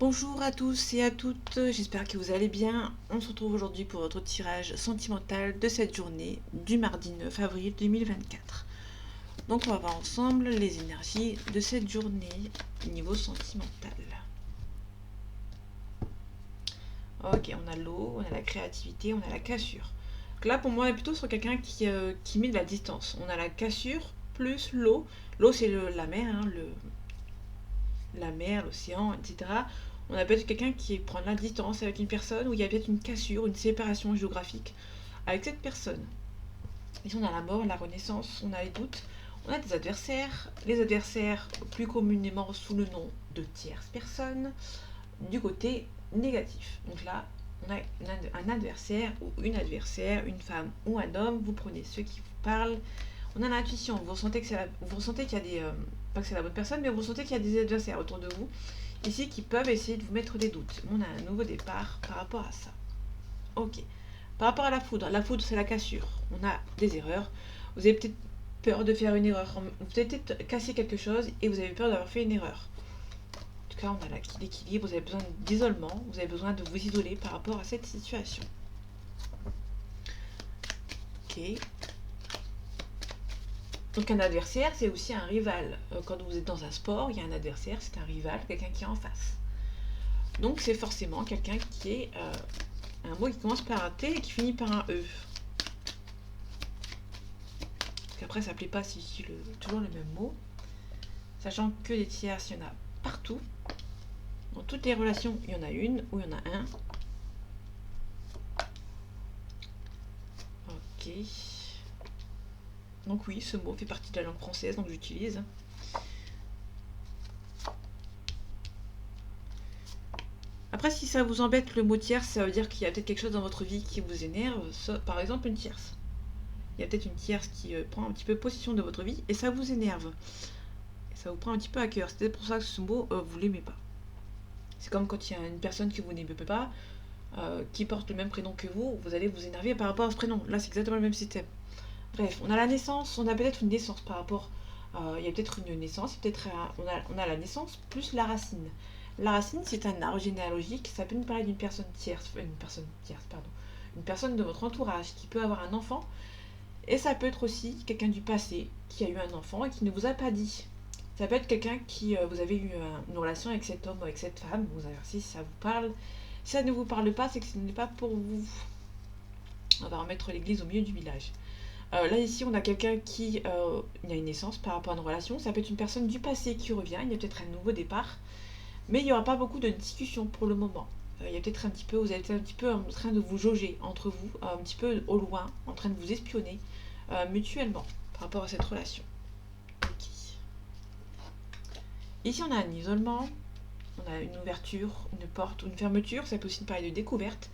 Bonjour à tous et à toutes, j'espère que vous allez bien. On se retrouve aujourd'hui pour votre tirage sentimental de cette journée du mardi 9 avril 2024. Donc on va voir ensemble les énergies de cette journée niveau sentimental. Ok, on a l'eau, on a la créativité, on a la cassure. Donc là pour moi on est plutôt sur quelqu'un qui met de la distance. On a la cassure plus l'eau. L'eau c'est la mer, hein, la mer, l'océan, etc. On a peut-être quelqu'un qui prend de la distance avec une personne où il y a peut-être une cassure, une séparation géographique avec cette personne. Ici, on a la mort, la renaissance, on a les doutes, on a des adversaires. Les adversaires, plus communément sous le nom de tierces personnes, du côté négatif. Donc là, on a un adversaire ou une adversaire, une femme ou un homme. Vous prenez ceux qui vous parlent. On a l'intuition. Vous ressentez qu'il y a des... pas que c'est la bonne personne, mais vous ressentez qu'il y a des adversaires autour de vous ici qui peuvent essayer de vous mettre des doutes. On a un nouveau départ par rapport à ça. Ok. Par rapport à la foudre c'est la cassure. On a des erreurs. Vous avez peut-être peur de faire une erreur. Vous avez peut-être cassé quelque chose et vous avez peur d'avoir fait une erreur. En tout cas, on a l'équilibre. Vous avez besoin d'isolement. Vous avez besoin de vous isoler par rapport à cette situation. Ok. Donc un adversaire, c'est aussi un rival. Quand vous êtes dans un sport, il y a un adversaire, c'est un rival, quelqu'un qui est en face. Donc c'est forcément quelqu'un qui est un mot qui commence par un T et qui finit par un E. Parce qu'après, ça ne plaît pas si je dis toujours le même mot. Sachant que les tierces, il y en a partout. Dans toutes les relations, il y en a une ou il y en a un. Ok. Donc oui, ce mot fait partie de la langue française, donc j'utilise. Après, si ça vous embête le mot tierce, ça veut dire qu'il y a peut-être quelque chose dans votre vie qui vous énerve. Par exemple, une tierce. Il y a peut-être une tierce qui prend un petit peu possession de votre vie et ça vous énerve. Et ça vous prend un petit peu à cœur. C'est peut-être pour ça que ce mot, vous l'aimez pas. C'est comme quand il y a une personne que vous n'aimez pas, qui porte le même prénom que vous allez vous énerver par rapport à ce prénom. Là, c'est exactement le même système. Bref, on a la naissance, on a peut-être une naissance par rapport. Il y a peut-être une naissance, on a la naissance plus la racine. La racine, c'est un arbre généalogique, ça peut nous parler d'une personne tierce, une personne de votre entourage qui peut avoir un enfant, et ça peut être aussi quelqu'un du passé qui a eu un enfant et qui ne vous a pas dit. Ça peut être quelqu'un qui, vous avez eu une relation avec cet homme ou avec cette femme, vous avez si ça vous parle. Si ça ne vous parle pas, c'est que ce n'est pas pour vous. On va remettre l'église au milieu du village. Là ici on a quelqu'un qui il a une naissance par rapport à une relation, ça peut être une personne du passé qui revient, il y a peut-être un nouveau départ, mais il n'y aura pas beaucoup de discussions pour le moment. Il y a peut-être un petit peu, vous êtes un petit peu en train de vous jauger entre vous, un petit peu au loin, en train de vous espionner mutuellement par rapport à cette relation. Okay. Ici on a un isolement, on a une ouverture, une porte ou une fermeture, ça peut aussi parler de découverte.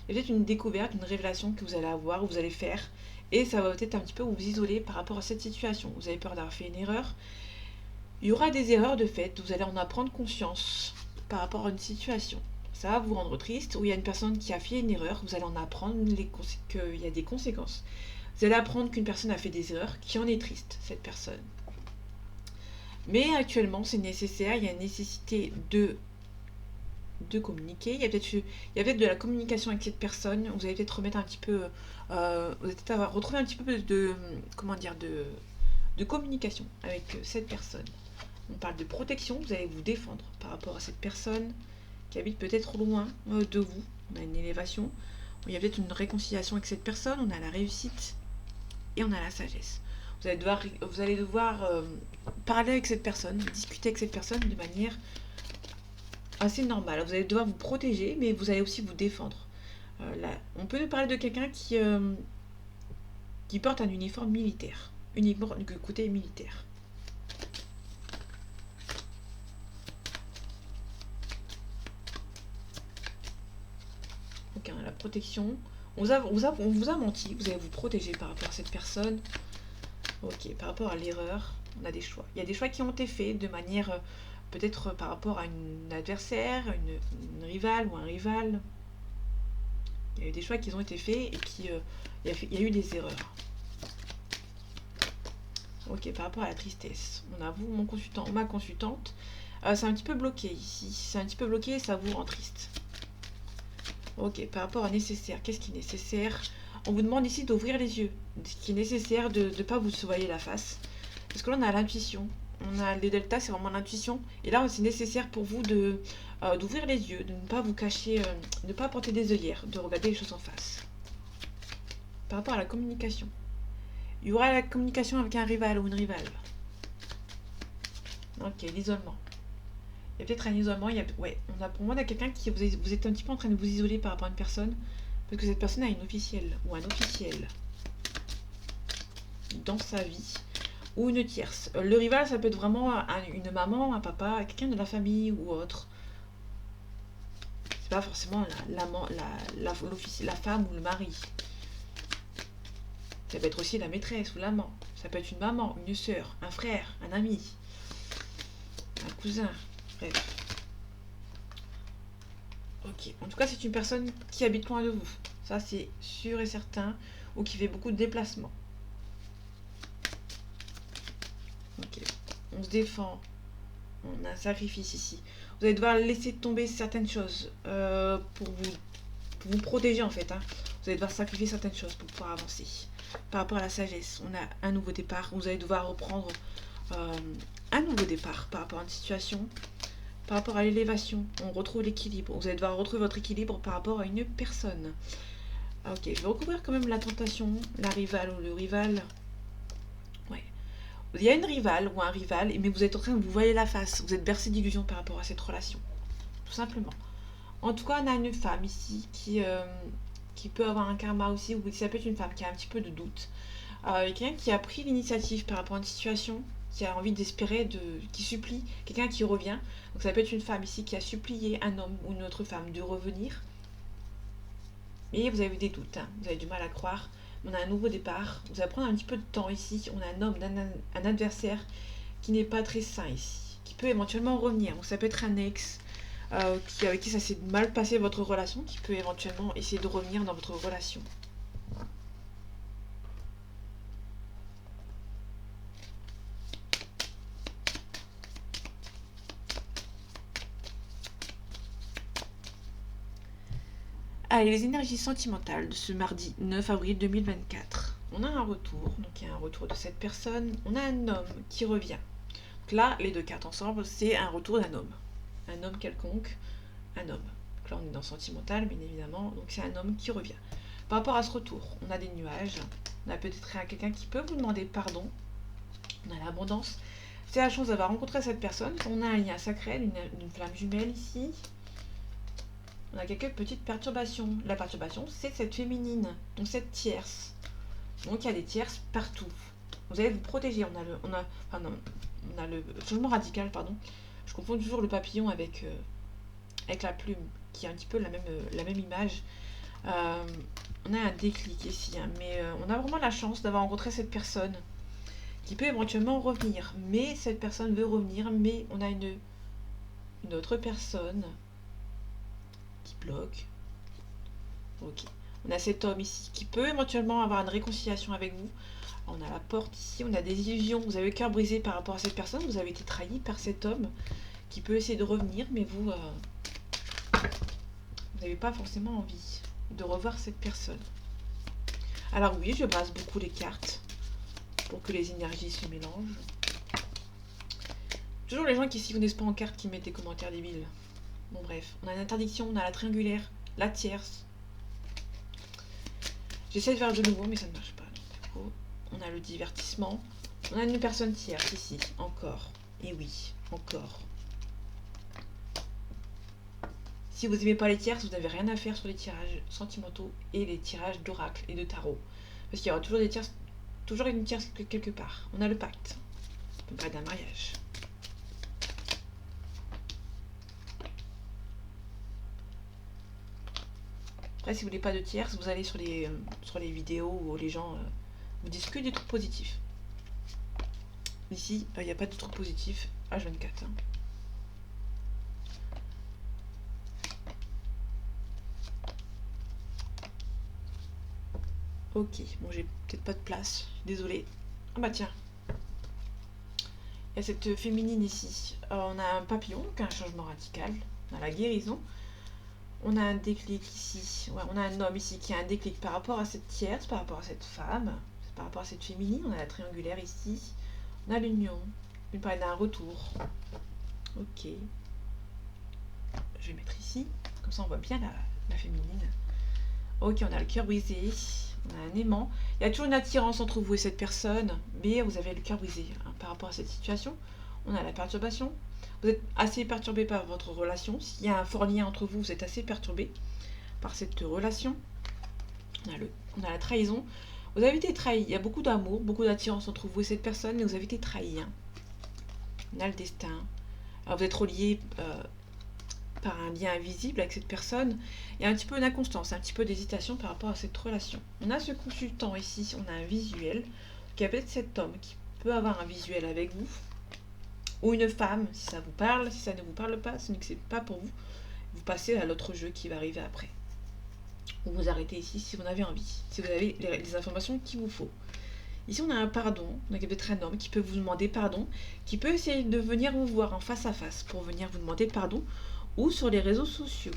Il y a peut-être une découverte, une révélation que vous allez avoir, ou vous allez faire, et ça va peut-être un petit peu vous isoler par rapport à cette situation. Vous avez peur d'avoir fait une erreur. Il y aura des erreurs de fait, vous allez en apprendre conscience par rapport à une situation. Ça va vous rendre triste, ou il y a une personne qui a fait une erreur, vous allez en apprendre qu'il y a des conséquences. Vous allez apprendre qu'une personne a fait des erreurs, qui en est triste, cette personne. Mais actuellement, c'est nécessaire, il y a une nécessité de communiquer. Il y a peut-être de la communication avec cette personne. Vous allez peut-être remettre un petit peu, vous allez peut-être retrouver un petit peu de, comment dire, de communication avec cette personne. On parle de protection. Vous allez vous défendre par rapport à cette personne qui habite peut-être loin de vous. On a une élévation. Il y a peut-être une réconciliation avec cette personne. On a la réussite et on a la sagesse. Vous allez devoir parler avec cette personne, discuter avec cette personne de manière assez normal. Vous allez devoir vous protéger, mais vous allez aussi vous défendre. Là, on peut nous parler de quelqu'un qui porte un uniforme militaire, uniquement du côté militaire. Ok, on a la protection. On vous a menti, vous allez vous protéger par rapport à cette personne. Ok, par rapport à l'erreur, on a des choix. Il y a des choix qui ont été faits de manière peut-être par rapport à une adversaire, une rivale ou un rival. Il y a eu des choix qui ont été faits et il y a eu des erreurs. Ok, par rapport à la tristesse, on a vous, mon consultant, ma consultante. C'est un petit peu bloqué ici. C'est un petit peu bloqué et ça vous rend triste. Ok, par rapport à nécessaire, qu'est-ce qui est nécessaire? On vous demande ici d'ouvrir les yeux. Ce qui est nécessaire de ne pas vous se voiler la face. Parce que là, on a l'intuition. On a les deltas, c'est vraiment l'intuition. Et là, c'est nécessaire pour vous de d'ouvrir les yeux, de ne pas vous cacher, de ne pas porter des œillères, de regarder les choses en face. Par rapport à la communication. Il y aura la communication avec un rival ou une rivale. Ok, l'isolement. Il y a peut-être un isolement. Ouais, on a pour moi quelqu'un qui vous êtes un petit peu en train de vous isoler par rapport à une personne. Parce que cette personne a une officielle ou un officiel dans sa vie. Ou une tierce. Le rival, ça peut être vraiment une maman, un papa, quelqu'un de la famille ou autre. C'est pas forcément la femme ou le mari. Ça peut être aussi la maîtresse ou l'amant. Ça peut être une maman, une sœur, un frère, un ami, un cousin. Bref. Ok. En tout cas, c'est une personne qui habite loin de vous. Ça, c'est sûr et certain. Ou qui fait beaucoup de déplacements. Ok. On se défend. On a un sacrifice ici. Vous allez devoir laisser tomber certaines choses pour vous protéger en fait. Hein. Vous allez devoir sacrifier certaines choses pour pouvoir avancer. Par rapport à la sagesse, on a un nouveau départ. Vous allez devoir reprendre un nouveau départ par rapport à une situation. Par rapport à l'élévation, on retrouve l'équilibre. Vous allez devoir retrouver votre équilibre par rapport à une personne. Ok, je vais recouvrir quand même la tentation, la rivale ou le rival. Ouais. Il y a une rivale ou un rival, mais vous êtes en train de vous voiler la face. Vous êtes bercé d'illusions par rapport à cette relation. Tout simplement. En tout cas, on a une femme ici qui peut avoir un karma aussi, ou ça peut être une femme qui a un petit peu de doute. Quelqu'un qui a pris l'initiative par rapport à une situation, qui a envie d'espérer, qui supplie, quelqu'un qui revient. Donc ça peut être une femme ici qui a supplié un homme ou une autre femme de revenir. Mais vous avez des doutes, hein, vous avez du mal à croire. On a un nouveau départ. Vous allez prendre un petit peu de temps ici. On a un homme, un adversaire qui n'est pas très sain ici, qui peut éventuellement revenir. Donc ça peut être un ex, avec qui ça s'est mal passé votre relation, qui peut éventuellement essayer de revenir dans votre relation. Allez, les énergies sentimentales de ce mardi 9 avril 2024. On a un retour, donc il y a un retour de cette personne. On a un homme qui revient. Donc là, les deux cartes ensemble, c'est un retour d'un homme. Un homme quelconque, un homme. Donc là, on est dans sentimental, bien évidemment. Donc c'est un homme qui revient. Par rapport à ce retour, on a des nuages. On a peut-être quelqu'un qui peut vous demander pardon. On a l'abondance. C'est la chance d'avoir rencontré cette personne. On a un lien sacré, une flamme jumelle ici. On a quelques petites perturbations. La perturbation, c'est cette féminine, donc cette tierce. Donc il y a des tierces partout. Vous allez vous protéger. On a le changement radical, pardon. Je confonds toujours le papillon avec la plume, qui est un petit peu la même image. On a un déclic ici, hein, mais on a vraiment la chance d'avoir rencontré cette personne qui peut éventuellement revenir. Mais cette personne veut revenir, mais on a une autre personne qui bloque. Ok. On a cet homme ici qui peut éventuellement avoir une réconciliation avec vous. On a la porte ici, on a des illusions. Vous avez le cœur brisé par rapport à cette personne. Vous avez été trahi par cet homme qui peut essayer de revenir, mais vous n'avez pas forcément envie de revoir cette personne. Alors oui, je brasse beaucoup les cartes pour que les énergies se mélangent. Toujours les gens qui s'y connaissent pas en cartes qui mettent des commentaires débiles. Bon bref, on a une interdiction, on a la triangulaire, la tierce. J'essaie de faire de nouveau mais ça ne marche pas. Donc, du coup, on a le divertissement. On a une personne tierce ici, encore. Et oui, encore. Si vous n'aimez pas les tierces, vous n'avez rien à faire sur les tirages sentimentaux et les tirages d'oracle et de tarot. Parce qu'il y aura toujours des tierces, toujours une tierce quelque part. On a le pacte. On peut parler d'un mariage. Après, si vous voulez pas de tierces, vous allez sur les vidéos où les gens vous disent que des trucs positifs. Ici, il n'y a pas de trucs positifs H24. Hein. Ok, bon j'ai peut-être pas de place, désolé. Ah bah tiens, Il y a cette féminine ici. On a un papillon, donc un changement radical. On a la guérison. On a un déclic ici. Ouais, on a un homme ici qui a un déclic par rapport à cette tierce, par rapport à cette femme, par rapport à cette féminine. On a la triangulaire ici. On a l'union. Il parle d'un retour. Ok. Je vais mettre ici. Comme ça, on voit bien la féminine. Ok, on a le cœur brisé. On a un aimant. Il y a toujours une attirance entre vous et cette personne, mais vous avez le cœur brisé hein, par rapport à cette situation. On a la perturbation. Vous êtes assez perturbé par votre relation. S'il y a un fort lien entre vous, vous êtes assez perturbé par cette relation. On a la trahison. Vous avez été trahi. Il y a beaucoup d'amour, beaucoup d'attirance entre vous et cette personne, mais vous avez été trahi. Hein. On a le destin. Alors vous êtes relié par un lien invisible avec cette personne. Il y a un petit peu d'inconstance, un petit peu d'hésitation par rapport à cette relation. On a ce consultant ici, on a un visuel, qui a peut-être cet homme qui peut avoir un visuel avec vous, ou une femme, si ça vous parle. Si ça ne vous parle pas, ce n'est que c'est pas pour vous. Vous passez à l'autre jeu qui va arriver après. Ou vous arrêtez ici si vous en avez envie, si vous avez les informations qu'il vous faut. Ici, on a un pardon, donc peut-être un homme qui peut vous demander pardon, qui peut essayer de venir vous voir en face à face pour venir vous demander pardon, ou sur les réseaux sociaux.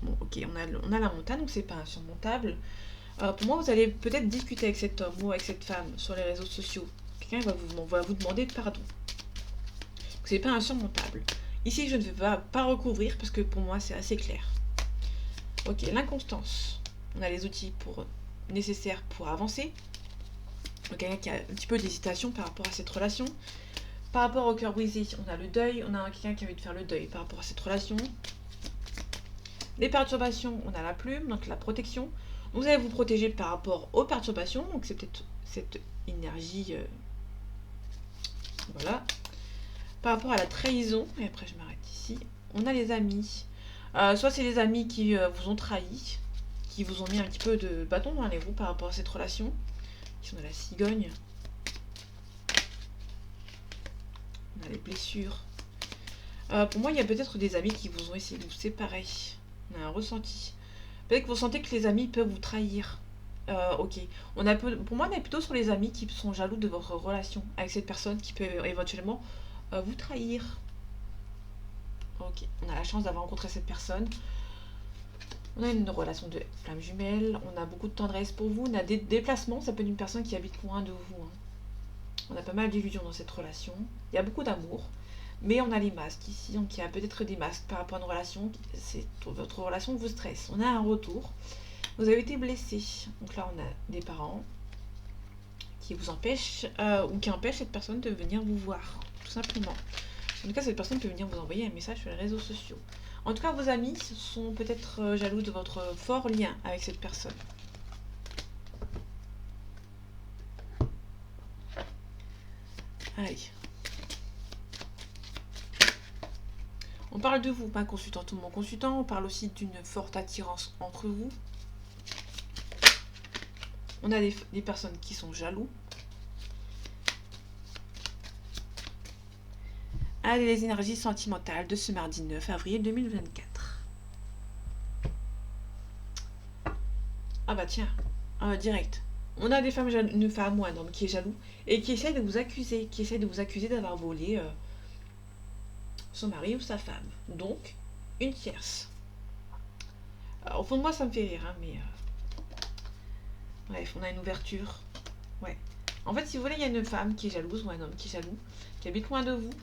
Bon, ok, on a la montagne, donc c'est pas insurmontable. Pour moi, vous allez peut-être discuter avec cet homme ou avec cette femme sur les réseaux sociaux. Quelqu'un va vous demander pardon. C'est pas insurmontable. Ici, je ne vais pas recouvrir parce que pour moi, c'est assez clair. Ok, l'inconstance. On a les outils nécessaires pour avancer. Donc, quelqu'un qui a un petit peu d'hésitation par rapport à cette relation. Par rapport au cœur brisé, on a le deuil. On a quelqu'un qui a envie de faire le deuil par rapport à cette relation. Les perturbations, on a la plume, donc la protection. Vous allez vous protéger par rapport aux perturbations. Donc, c'est peut-être cette énergie. Voilà. Par rapport à la trahison, et après je m'arrête ici, on a les amis. Soit c'est les amis qui vous ont trahi, qui vous ont mis un petit peu de bâton dans les roues par rapport à cette relation, qui sont de la cigogne. On a les blessures. Pour moi, il y a peut-être des amis qui vous ont essayé de vous séparer. On a un ressenti. Peut-être que vous sentez que les amis peuvent vous trahir. Ok. Pour moi, on est plutôt sur les amis qui sont jaloux de votre relation avec cette personne qui peut éventuellement vous trahir. Ok, on a la chance d'avoir rencontré cette personne. On a une relation de flamme jumelle. On a beaucoup de tendresse pour vous. On a des déplacements. Ça peut être une personne qui habite loin de vous. Hein. On a pas mal d'illusions dans cette relation. Il y a beaucoup d'amour. Mais on a les masques ici. Donc il y a peut-être des masques par rapport à une relation. Votre relation vous stresse. On a un retour. Vous avez été blessé. Donc là, on a des parents qui vous empêchent ou qui empêchent cette personne de venir vous voir. Tout simplement. En tout cas, cette personne peut venir vous envoyer un message sur les réseaux sociaux. En tout cas, vos amis sont peut-être jaloux de votre fort lien avec cette personne. Allez. On parle de vous, pas consultant, tout le monde consultant. On parle aussi d'une forte attirance entre vous. On a des personnes qui sont jaloux. Allez, les énergies sentimentales de ce mardi 9 avril 2024. Ah bah tiens, direct. On a une femme ou un homme qui est jaloux et qui essaie de vous accuser, d'avoir volé son mari ou sa femme. Donc, une tierce. Au fond de moi, ça me fait rire, hein, mais... Bref, on a une ouverture. Ouais. En fait, si vous voulez, il y a une femme qui est jalouse ou un homme qui est jaloux, qui habite loin de vous.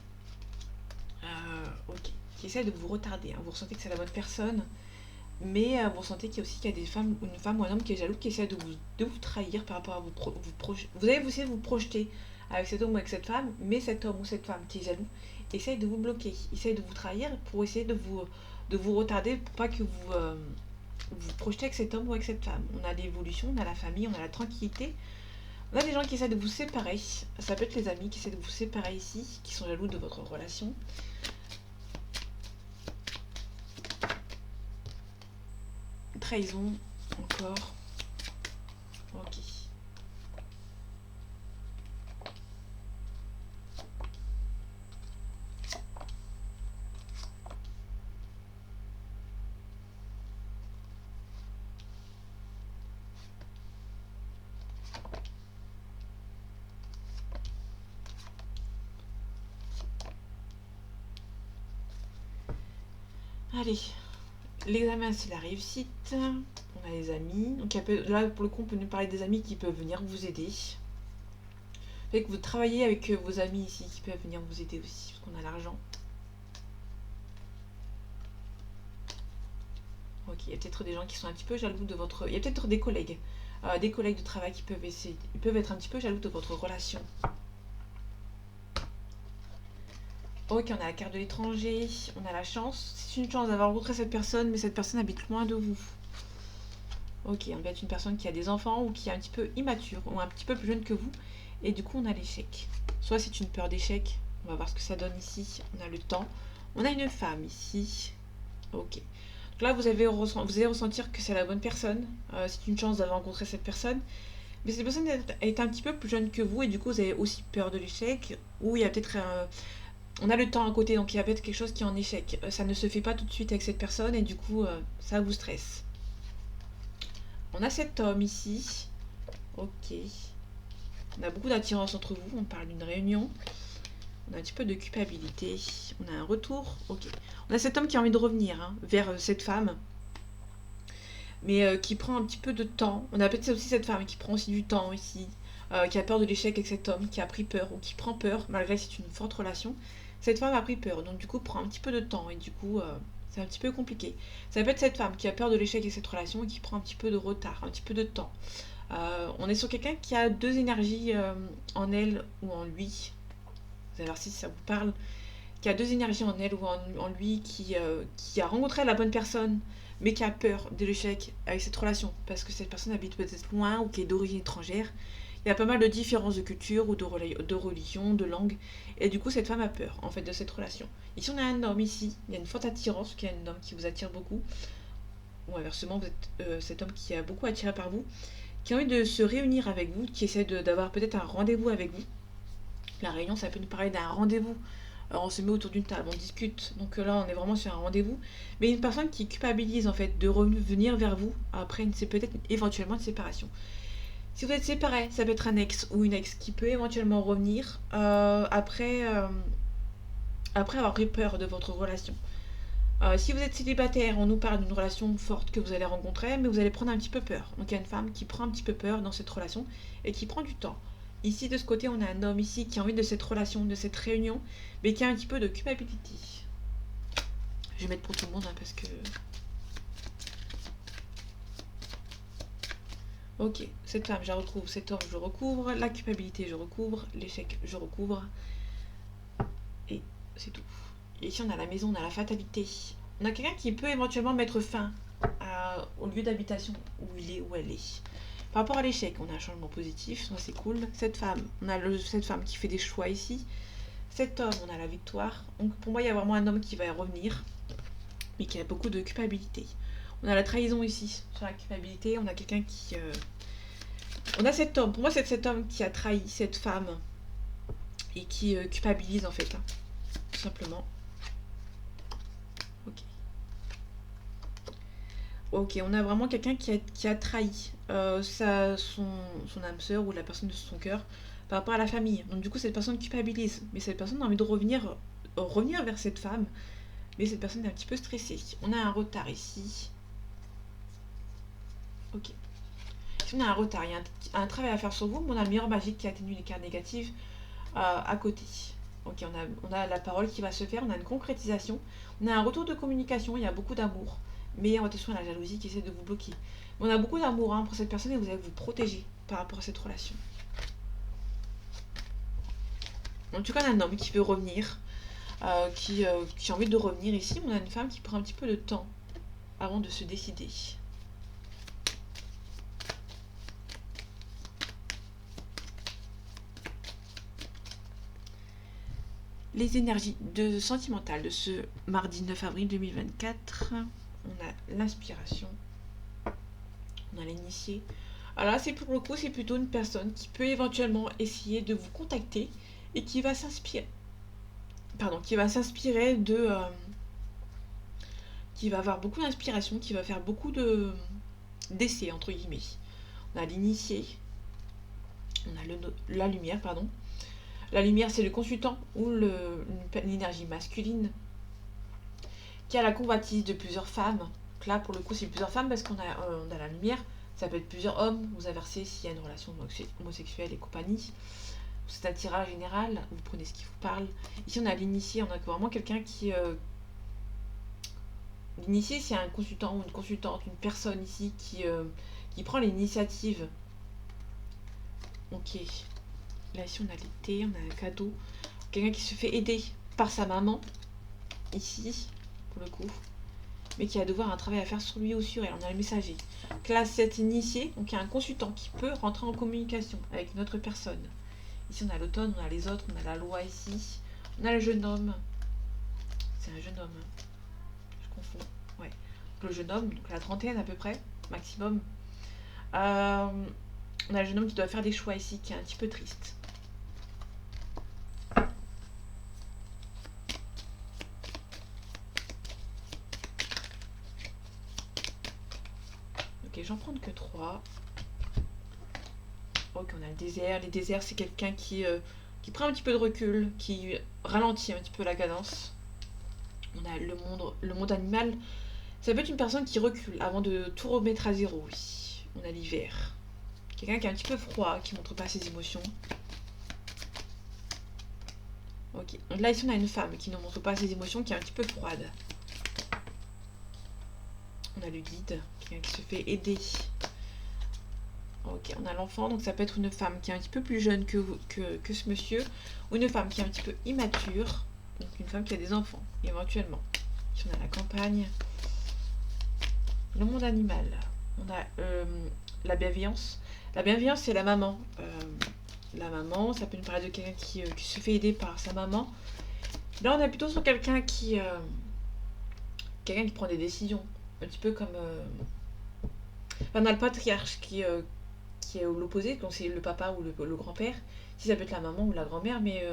Ok. Qui essaie de vous retarder. Hein. Vous ressentez que c'est la bonne personne. Mais vous ressentez qu'il y a aussi une femme ou un homme qui est jaloux, qui essaie de vous trahir par rapport à vous allez essayer de vous projeter avec cet homme ou avec cette femme, mais cet homme ou cette femme qui est jaloux essaie de vous bloquer, essaie de vous trahir pour essayer de vous retarder pour pas que vous projetez avec cet homme ou avec cette femme. On a l'évolution, on a la famille, on a la tranquillité. On a des gens qui essaient de vous séparer. Ça peut être les amis qui essaient de vous séparer ici, qui sont jaloux de votre relation. Trahison, encore. Ok. Allez, l'examen c'est la réussite. On a les amis. Donc là pour le coup on peut nous parler des amis qui peuvent venir vous aider. Fait que vous travaillez avec vos amis ici qui peuvent venir vous aider aussi, parce qu'on a l'argent. Ok, il y a peut-être des gens qui sont un petit peu jaloux de votre... Il y a peut-être des collègues de travail qui peuvent essayer... Ils peuvent être un petit peu jaloux de votre relation. Ok, on a la carte de l'étranger, on a la chance. C'est une chance d'avoir rencontré cette personne, mais cette personne habite loin de vous. Ok, on va être une personne qui a des enfants ou qui est un petit peu immature ou un petit peu plus jeune que vous. Et du coup, on a l'échec. Soit c'est une peur d'échec. On va voir ce que ça donne ici. On a le temps. On a une femme ici. Ok. Donc là, vous allez ressentir que c'est la bonne personne. C'est une chance d'avoir rencontré cette personne. Mais cette personne est un petit peu plus jeune que vous et du coup, vous avez aussi peur de l'échec. Ou il y a peut-être on a le temps à côté, donc il y a peut-être quelque chose qui est en échec. Ça ne se fait pas tout de suite avec cette personne et du coup, ça vous stresse. On a cet homme ici. Ok. On a beaucoup d'attirance entre vous. On parle d'une réunion. On a un petit peu de culpabilité. On a un retour. Ok. On a cet homme qui a envie de revenir vers cette femme. Mais qui prend un petit peu de temps. On a peut-être aussi cette femme qui prend aussi du temps ici. Qui a peur de l'échec avec cet homme. Qui a pris peur ou qui prend peur. Malgré que c'est une forte relation. Cette femme a pris peur. Donc du coup prend un petit peu de temps. Et du coup... c'est un petit peu compliqué. Ça peut être cette femme qui a peur de l'échec avec cette relation et qui prend un petit peu de retard, un petit peu de temps. On est sur quelqu'un qui a deux énergies en elle ou en lui. Vous allez voir si ça vous parle. Qui a deux énergies en elle ou en lui, qui a rencontré la bonne personne, mais qui a peur de l'échec avec cette relation. Parce que cette personne habite peut-être loin ou qui est d'origine étrangère. Il y a pas mal de différences de culture ou de religion, de langue. Et du coup, cette femme a peur, en fait, de cette relation. Ici, on a un homme ici. Il y a une forte attirance, qui est un homme qui vous attire beaucoup. Ou inversement, vous êtes cet homme qui a beaucoup attiré par vous, qui a envie de se réunir avec vous, qui essaie d'avoir peut-être un rendez-vous avec vous. La réunion, ça peut nous parler d'un rendez-vous. Alors, on se met autour d'une table, on discute. Donc là, on est vraiment sur un rendez-vous. Mais une personne qui culpabilise en fait de revenir vers vous après c'est peut-être éventuellement une séparation. Si vous êtes séparés, ça peut être un ex ou une ex qui peut éventuellement revenir après avoir pris peur de votre relation. Si vous êtes célibataire, on nous parle d'une relation forte que vous allez rencontrer, mais vous allez prendre un petit peu peur. Donc il y a une femme qui prend un petit peu peur dans cette relation et qui prend du temps. Ici, de ce côté, on a un homme ici qui a envie de cette relation, de cette réunion, mais qui a un petit peu de culpabilité. Je vais mettre pour tout le monde parce que... Ok, cette femme, je la retrouve, cet homme, je recouvre, la culpabilité, je recouvre, l'échec, je recouvre. Et c'est tout. Et ici, on a la maison, on a la fatalité. On a quelqu'un qui peut éventuellement mettre fin au lieu d'habitation où il est, où elle est. Par rapport à l'échec, on a un changement positif, ça c'est cool. Cette femme, on a cette femme qui fait des choix ici. Cet homme, on a la victoire. Donc pour moi, il y a vraiment un homme qui va revenir, mais qui a beaucoup de culpabilité. On a la trahison ici, sur la culpabilité. On a quelqu'un qui... On a cet homme, pour moi c'est cet homme qui a trahi cette femme et qui culpabilise en fait, tout simplement. Ok. Ok, on a vraiment quelqu'un qui a trahi son âme sœur ou la personne de son cœur par rapport à la famille. Donc du coup, cette personne culpabilise. Mais cette personne a envie de revenir vers cette femme. Mais cette personne est un petit peu stressée. On a un retard ici. Ok. Ici, on a un retard. Il y a un travail à faire sur vous, mais on a le miroir magique qui atténue les cartes négatives à côté. Ok, on a la parole qui va se faire, on a une concrétisation. On a un retour de communication, il y a beaucoup d'amour. Mais attention à la jalousie qui essaie de vous bloquer. On a beaucoup d'amour pour cette personne et vous allez vous protéger par rapport à cette relation. En tout cas, on a un homme qui veut revenir, qui a envie de revenir ici. On a une femme qui prend un petit peu de temps avant de se décider. Les énergies sentimentales de ce mardi 9 avril 2024. On a l'inspiration. On a l'initié. Alors là, c'est pour le coup, c'est plutôt une personne qui peut éventuellement essayer de vous contacter et qui va s'inspirer. Qui va s'inspirer de... qui va avoir beaucoup d'inspiration, qui va faire beaucoup d'essais, entre guillemets. On a l'initié. On a la lumière, pardon. La lumière, c'est le consultant ou l'énergie masculine qui a la convoitise de plusieurs femmes. Donc là, pour le coup, c'est plusieurs femmes parce qu'on a la lumière. Ça peut être plusieurs hommes, vous inversez s'il y a une relation homosexuelle et compagnie. C'est un tirage général, vous prenez ce qui vous parle. Ici, on a l'initié, on a vraiment quelqu'un qui... L'initié, c'est un consultant ou une consultante, une personne ici qui prend l'initiative. Ok. Là, ici, on a l'été, on a un cadeau. Quelqu'un qui se fait aider par sa maman, ici, pour le coup. Mais qui va devoir un travail à faire sur lui ou sur elle. On a le messager. Classe 7 initié, donc il y a un consultant qui peut rentrer en communication avec une autre personne. Ici, on a l'automne, on a les autres, on a la loi ici. On a le jeune homme. C'est un jeune homme. Je confonds. Ouais. Donc, le jeune homme, donc la trentaine à peu près, maximum. On a le jeune homme qui doit faire des choix ici, qui est un petit peu triste. Ok, j'en prends que 3. Ok, on a le désert. Les déserts, c'est quelqu'un qui prend un petit peu de recul, qui ralentit un petit peu la cadence. On a le monde animal. Ça peut être une personne qui recule avant de tout remettre à zéro. Oui. On a l'hiver. Quelqu'un qui est un petit peu froid, qui montre pas ses émotions. Ok. Donc là, ici, on a une femme qui ne montre pas ses émotions, qui est un petit peu froide. On a le guide, quelqu'un qui se fait aider. Ok, on a l'enfant, donc ça peut être une femme qui est un petit peu plus jeune que ce monsieur, ou une femme qui est un petit peu immature, donc une femme qui a des enfants, éventuellement. Ici, on a la campagne. Le monde animal. On a la bienveillance. La bienveillance, c'est la maman. La maman, ça peut nous parler de quelqu'un qui se fait aider par sa maman. Là, on est plutôt sur quelqu'un qui prend des décisions. Un petit peu comme... on a le patriarche qui est l'opposé, donc c'est le papa ou le grand-père. Ici, ça peut être la maman ou la grand-mère, mais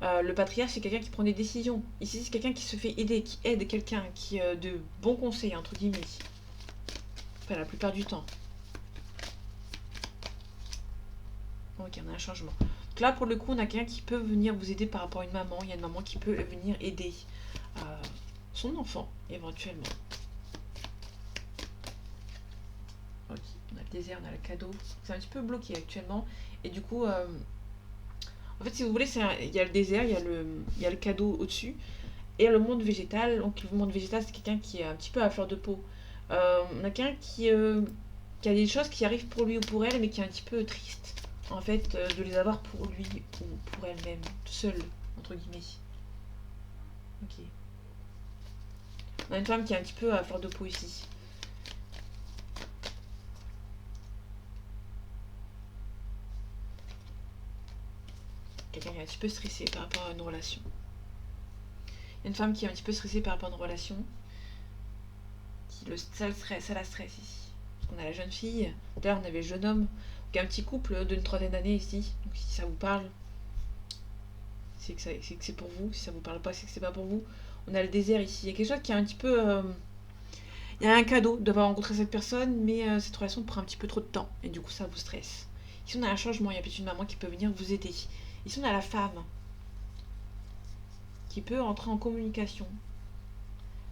le patriarche, c'est quelqu'un qui prend des décisions. Ici, c'est quelqu'un qui se fait aider, qui aide quelqu'un, qui de bons conseils, entre guillemets. Enfin, la plupart du temps. Ok, on a un changement. Donc là, pour le coup, on a quelqu'un qui peut venir vous aider par rapport à une maman. Il y a une maman qui peut venir aider son enfant, éventuellement. Ok, on a le désert, on a le cadeau. C'est un petit peu bloqué actuellement. Et du coup, en fait, si vous voulez, il y a le désert, il y a le cadeau au-dessus. Et le monde végétal. Donc, le monde végétal, c'est quelqu'un qui est un petit peu à fleur de peau. On a quelqu'un qui a des choses qui arrivent pour lui ou pour elle, mais qui est un petit peu triste. En fait, de les avoir pour lui ou pour elle-même, seule, entre guillemets. Ok. On a une femme qui est un petit peu à fleur de peau ici. Quelqu'un qui est un petit peu stressé par rapport à une relation. Il y a une femme qui est un petit peu stressée par rapport à une relation. Ça la stresse ici. On a la jeune fille. Là, on avait le jeune homme. Donc, un petit couple d'une trentaine d'années ici. Donc, si ça vous parle, c'est que c'est pour vous. Si ça vous parle pas, c'est que c'est pas pour vous. On a le désert ici. Il y a quelque chose qui est un petit peu... il y a un cadeau d'avoir rencontré cette personne, mais cette relation prend un petit peu trop de temps. Et du coup, ça vous stresse. Ici, on a un changement. Il y a peut-être une maman qui peut venir vous aider. Ici, on a la femme qui peut entrer en communication.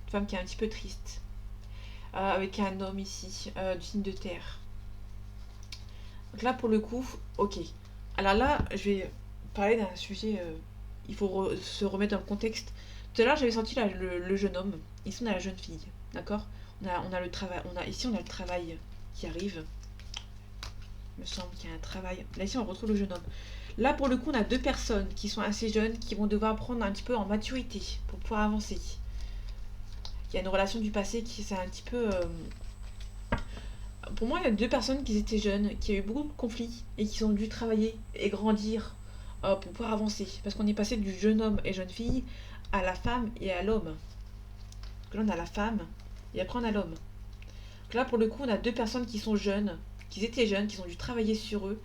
Une femme qui est un petit peu triste. Avec un homme ici, du signe de terre. Donc là, pour le coup, ok. Alors là, je vais parler d'un sujet, il faut se remettre dans le contexte. Tout à l'heure, j'avais senti le jeune homme. Ici, on a la jeune fille, d'accord. On a le travail, ici, on a le travail qui arrive. Il me semble qu'il y a un travail. Là, ici, on retrouve le jeune homme. Là, pour le coup, on a deux personnes qui sont assez jeunes, qui vont devoir prendre un petit peu en maturité pour pouvoir avancer. Il y a une relation du passé qui c'est un petit peu... Pour moi, il y a deux personnes qui étaient jeunes, qui ont eu beaucoup de conflits et qui ont dû travailler et grandir pour pouvoir avancer. Parce qu'on est passé du jeune homme et jeune fille à la femme et à l'homme. Donc là, on a la femme et après on a l'homme. Donc là, pour le coup, on a deux personnes qui sont jeunes, qui étaient jeunes, qui ont dû travailler sur eux.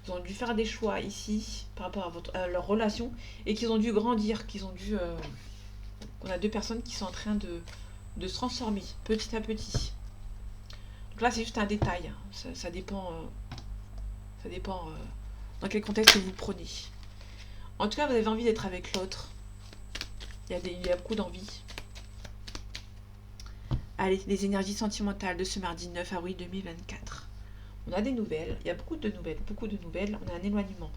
Ils ont dû faire des choix ici par rapport à leur relation et qu'ils ont dû grandir, qu'ils ont dû... On a deux personnes qui sont en train de se transformer petit à petit. Donc là, c'est juste un détail. Ça dépend, dans quel contexte vous prenez. En tout cas, vous avez envie d'être avec l'autre. Il y a beaucoup d'envie. Allez, les énergies sentimentales de ce mardi 9 avril 2024. On a des nouvelles, il y a beaucoup de nouvelles, on a un éloignement.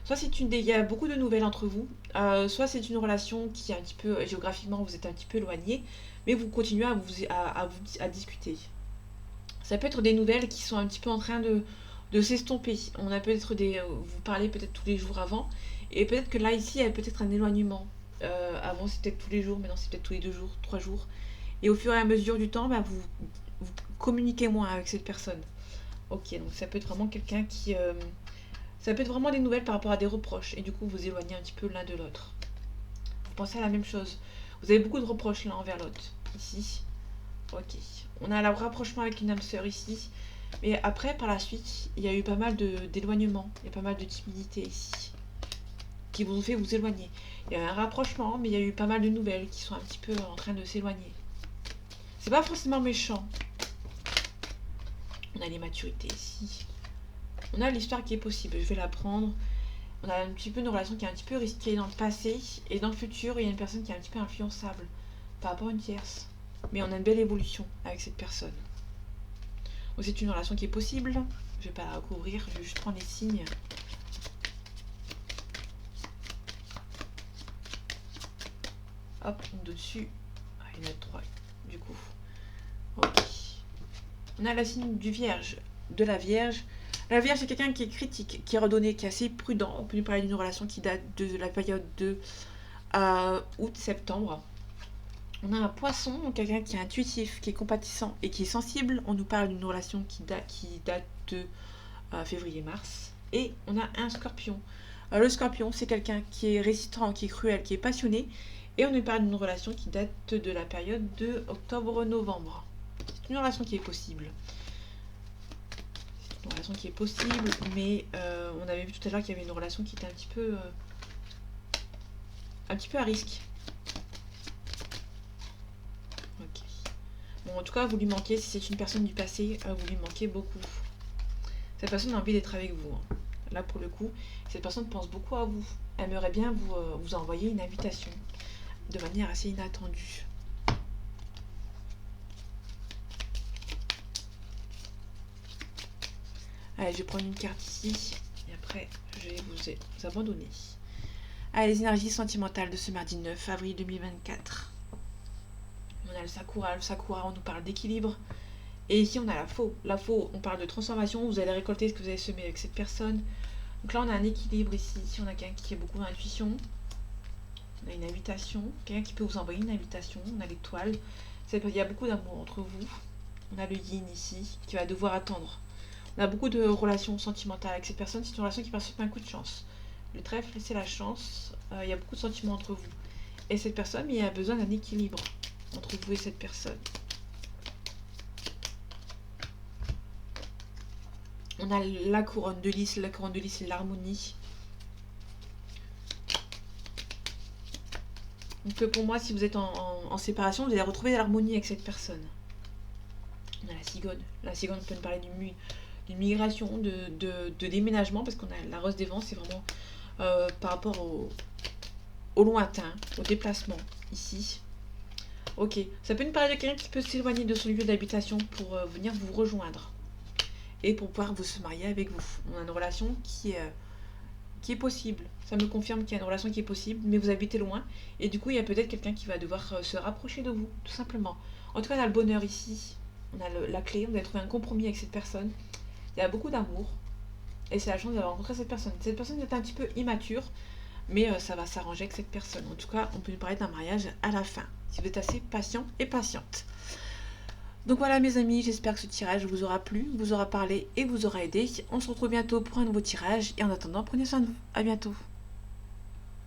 Soit il y a beaucoup de nouvelles entre vous, soit c'est une relation qui est un petit peu, géographiquement, vous êtes un petit peu éloigné, mais vous continuez à discuter. Ça peut être des nouvelles qui sont un petit peu en train de s'estomper. On a peut-être vous parlez peut-être tous les jours avant, et peut-être que là, ici, il y a peut-être un éloignement. Avant, c'était tous les jours, maintenant, c'est peut-être tous les 2 jours, 3 jours. Et au fur et à mesure du temps, bah, vous communiquez moins avec cette personne. Ok, donc ça peut être vraiment quelqu'un qui... ça peut être vraiment des nouvelles par rapport à des reproches. Et du coup, vous éloignez un petit peu l'un de l'autre. Vous pensez à la même chose. Vous avez beaucoup de reproches l'un envers l'autre. Ici. Ok. On a un rapprochement avec une âme sœur ici. Mais après, par la suite, il y a eu pas mal d'éloignement. Il y a pas mal de timidité ici. Qui vous ont fait vous éloigner. Il y a eu un rapprochement, mais il y a eu pas mal de nouvelles qui sont un petit peu en train de s'éloigner. C'est pas forcément méchant. On a les maturités ici. On a l'histoire qui est possible. Je vais la prendre. On a un petit peu une relation qui est un petit peu risquée dans le passé. Et dans le futur, il y a une personne qui est un petit peu influençable par rapport à une tierce. Mais on a une belle évolution avec cette personne. Donc c'est une relation qui est possible. Je vais pas la recouvrir. Je vais juste prendre les signes. Hop, dessus. Ah, il y en a 3 du coup. Ok. On a la signe du Vierge. De la Vierge. La Vierge, c'est quelqu'un qui est critique, qui est redonné, qui est assez prudent. On peut nous parler d'une relation qui date de la période de août-septembre. On a un Poisson, donc quelqu'un qui est intuitif, qui est compatissant et qui est sensible. On nous parle d'une relation qui date de février-mars. Et on a un Scorpion. Le Scorpion, c'est quelqu'un qui est résistant, qui est cruel, qui est passionné. Et on nous parle d'une relation qui date de la période de octobre-novembre. C'est une relation qui est possible. Une relation qui est possible, mais on avait vu tout à l'heure qu'il y avait une relation qui était un petit peu à risque. Ok. Bon, en tout cas, vous lui manquez, si c'est une personne du passé, vous lui manquez beaucoup. Cette personne a envie d'être avec vous. Hein. Là, pour le coup, cette personne pense beaucoup à vous. Elle aimerait bien vous envoyer une invitation de manière assez inattendue. Allez, je vais prendre une carte ici. Et après, je vais vous abandonner. Allez, les énergies sentimentales de ce mardi 9 avril 2024. On a le Sakura. Le Sakura, on nous parle d'équilibre. Et ici, on a la Faux. La Faux, on parle de transformation. Vous allez récolter ce que vous avez semé avec cette personne. Donc là, on a un équilibre ici. Ici, on a quelqu'un qui a beaucoup d'intuition. On a une invitation. Quelqu'un qui peut vous envoyer une invitation. On a l'étoile. Il y a beaucoup d'amour entre vous. On a le yin ici, qui va devoir attendre. On a beaucoup de relations sentimentales avec cette personne. C'est une relation qui passe sur un coup de chance. Le trèfle, c'est la chance. Il y a beaucoup de sentiments entre vous. Et cette personne, il y a besoin d'un équilibre entre vous et cette personne. On a la couronne de lys. La couronne de lys, c'est l'harmonie. Donc pour moi, si vous êtes en séparation, vous allez retrouver l'harmonie avec cette personne. On a la cigogne. La cigogne peut nous parler d'une migration, de déménagement, parce qu'on a la rose des vents, c'est vraiment par rapport au lointain, au déplacement, ici. Ok, ça peut nous parler de quelqu'un qui peut s'éloigner de son lieu d'habitation pour venir vous rejoindre. Et pour pouvoir vous se marier avec vous. On a une relation qui est possible. Ça me confirme qu'il y a une relation qui est possible, mais vous habitez loin. Et du coup, il y a peut-être quelqu'un qui va devoir se rapprocher de vous, tout simplement. En tout cas, on a le bonheur ici. On a la clé, on a trouvé un compromis avec cette personne. Il y a beaucoup d'amour. Et c'est la chance d'avoir rencontré cette personne. Cette personne est un petit peu immature, mais ça va s'arranger avec cette personne. En tout cas, on peut nous parler d'un mariage à la fin, si vous êtes assez patient et patiente. Donc voilà mes amis, j'espère que ce tirage vous aura plu, vous aura parlé et vous aura aidé. On se retrouve bientôt pour un nouveau tirage. Et en attendant, prenez soin de vous. À bientôt.